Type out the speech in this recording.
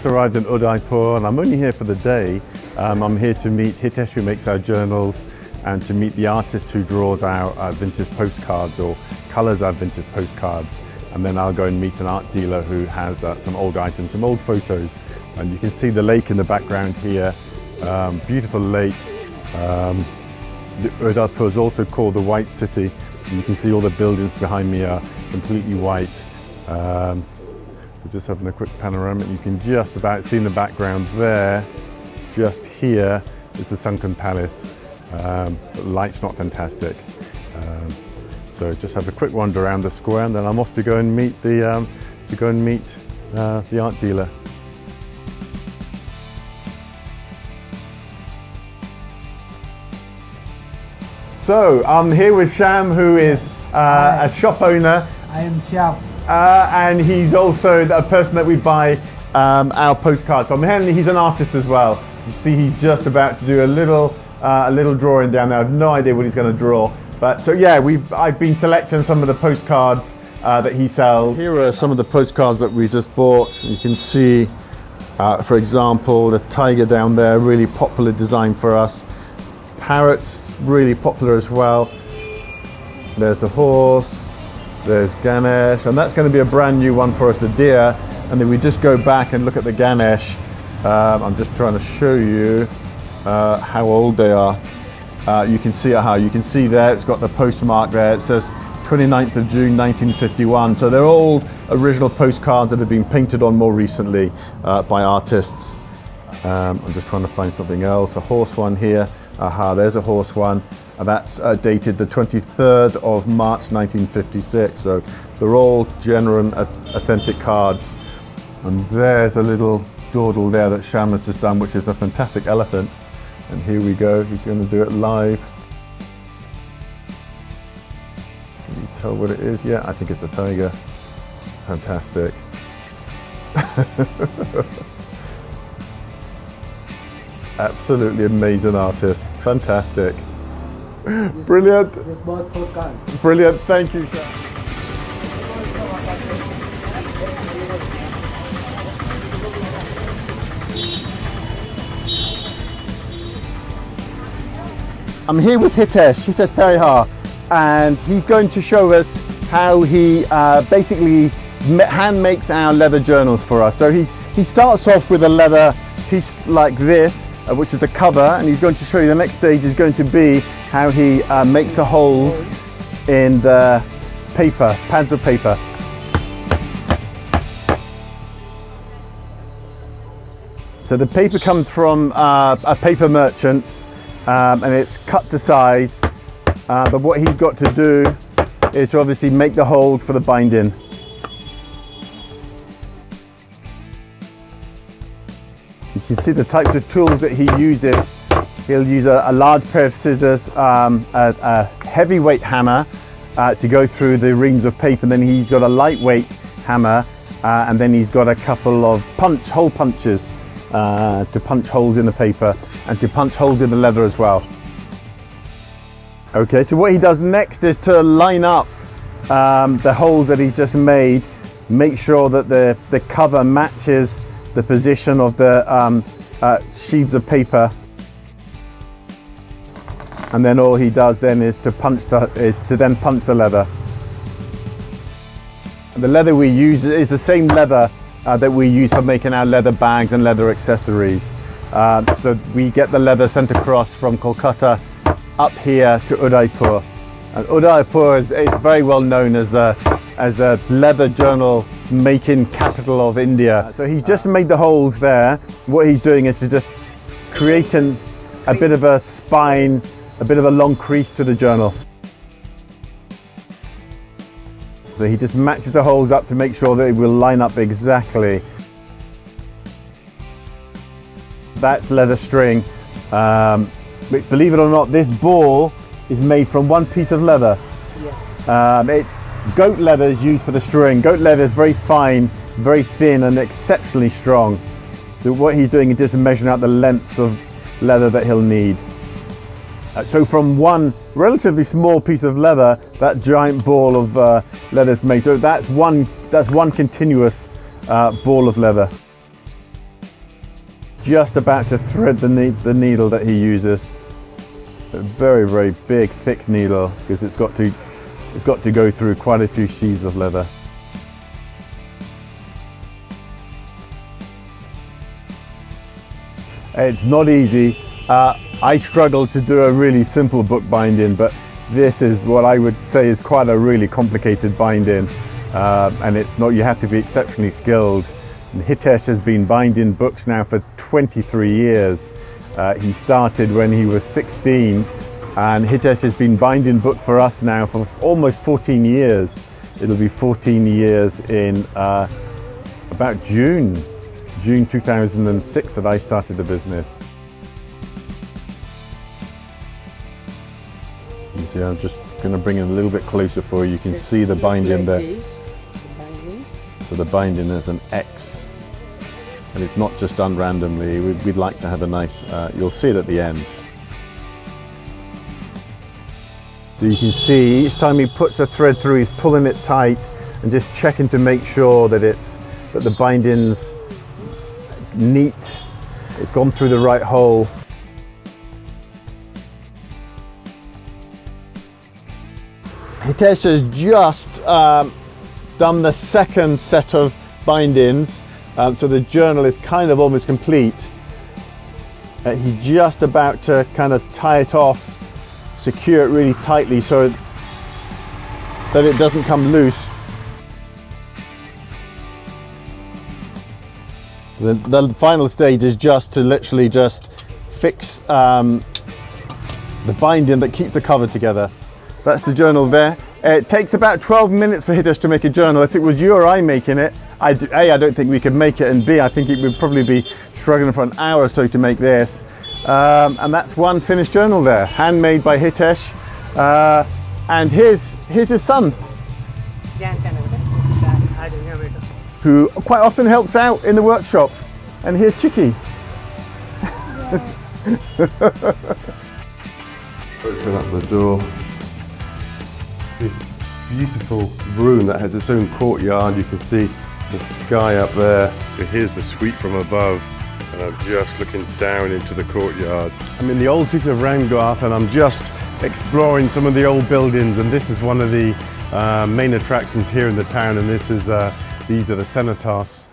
just arrived in Udaipur and I'm only here for the day. I'm here to meet Hitesh, who makes our journals, and to meet the artist who draws our vintage postcards or colours our vintage postcards. And then I'll go and meet an art dealer who has some old items, some old photos. And you can see the lake in the background here, beautiful lake. Udaipur is also called the White City. You can see all the buildings behind me are completely white. We're just having a quick panorama. You can just about see in the background there, just here, is the Sunken Palace. But the light's not fantastic. So just have a quick wander around the square, and then I'm off to go and meet the art dealer. So I'm here with Sham, who is a shop owner. I am Sham. And he's also a person that we buy our postcards from. And he's an artist as well. You see, he's just about to do a little drawing down there. I have no idea what he's going to draw. But so yeah, I've been selecting some of the postcards that he sells. Here are some of the postcards that we just bought. You can see, for example, the tiger down there, really popular design for us. Parrots, really popular as well. There's the horse. There's Ganesh, and that's going to be a brand new one for us, the deer. And then we just go back and look at the Ganesh. I'm just trying to show you how old they are. You can see there, it's got the postmark there. It says 29th of June 1951. So they're all original postcards that have been painted on more recently by artists. I'm just trying to find something else. A horse one here. Aha, there's a horse one. And that's dated the 23rd of March 1956. So they're all genuine, authentic cards. And there's a little dawdle there that Sham has just done, which is a fantastic elephant. And here we go, he's going to do it live. Can you tell what it is? Yeah, I think it's a tiger. Fantastic. Absolutely amazing artist. Fantastic. Brilliant. This bought 4 cards. Brilliant. Thank you, Sham. I'm here with Hitesh Perihar, and he's going to show us how he basically hand makes our leather journals for us. So he starts off with a leather piece like this, which is the cover, and he's going to show you the next stage is going to be how he makes the holes in the paper, pads of paper. So the paper comes from a paper merchant, and it's cut to size, but what he's got to do is to obviously make the holes for the binding. You can see the types of tools that he uses. He'll use a large pair of scissors, a heavyweight hammer to go through the reams of paper, and then he's got a lightweight hammer, and then he's got a couple of hole punches to punch holes in the paper and to punch holes in the leather as well. Okay, so what he does next is to line up the holes that he's just made, make sure that the cover matches the position of the sheaths of paper, and then all he does then is to punch the leather. And the leather we use is the same leather that we use for making our leather bags and leather accessories. So we get the leather sent across from Kolkata up here to Udaipur. And Udaipur is very well known as a leather journal making capital of India. So he's just made the holes there. What he's doing is to just creating a bit of a spine, a bit of a long crease to the journal. So he just matches the holes up to make sure that it will line up exactly. That's leather string. But believe it or not, this ball is made from one piece of leather. Yeah. It's goat leather is used for the string. Goat leather is very fine, very thin, and exceptionally strong. So what he's doing is just measuring out the lengths of leather that he'll need. So from one relatively small piece of leather, that giant ball of leather is made. So that's one continuous ball of leather. just about to thread the needle that he uses. A very, very big, thick needle, because it's got to go through quite a few sheaths of leather. It's not easy. I struggle to do a really simple book binding, but this is what I would say is quite a really complicated binding, and it's not. You have to be exceptionally skilled. And Hitesh has been binding books now for 23 years. He started when he was 16, and Hitesh has been binding books for us now for almost 14 years. It'll be 14 years in about June 2006 that I started the business. You see, I'm just going to bring it a little bit closer for you. You can see the binding there. So the binding is an X, and it's not just done randomly. We'd like to have a nice, you'll see it at the end. So you can see each time he puts a thread through, he's pulling it tight and just checking to make sure that the binding's neat, it's gone through the right hole. Hitesh has just done the second set of bindings, so the journal is kind of almost complete. He's just about to kind of tie it off, secure it really tightly so that it doesn't come loose. The final stage is just to literally just fix the binding that keeps the cover together. That's the journal there. It takes about 12 minutes for Hitesh to make a journal. If it was you or I making it, I don't think we could make it, and B, I think it would probably be struggling for an hour or so to make this. And that's one finished journal there, handmade by Hitesh. And here's his son, who quite often helps out in the workshop. And here's Chicky. Open up the door. Beautiful room that has its own courtyard. You can see the sky up there. So here's the suite from above, and I'm just looking down into the courtyard. I'm in the old city of Ramgarth, and I'm just exploring some of the old buildings, and this is one of the main attractions here in the town, and this is these are the cenotaphs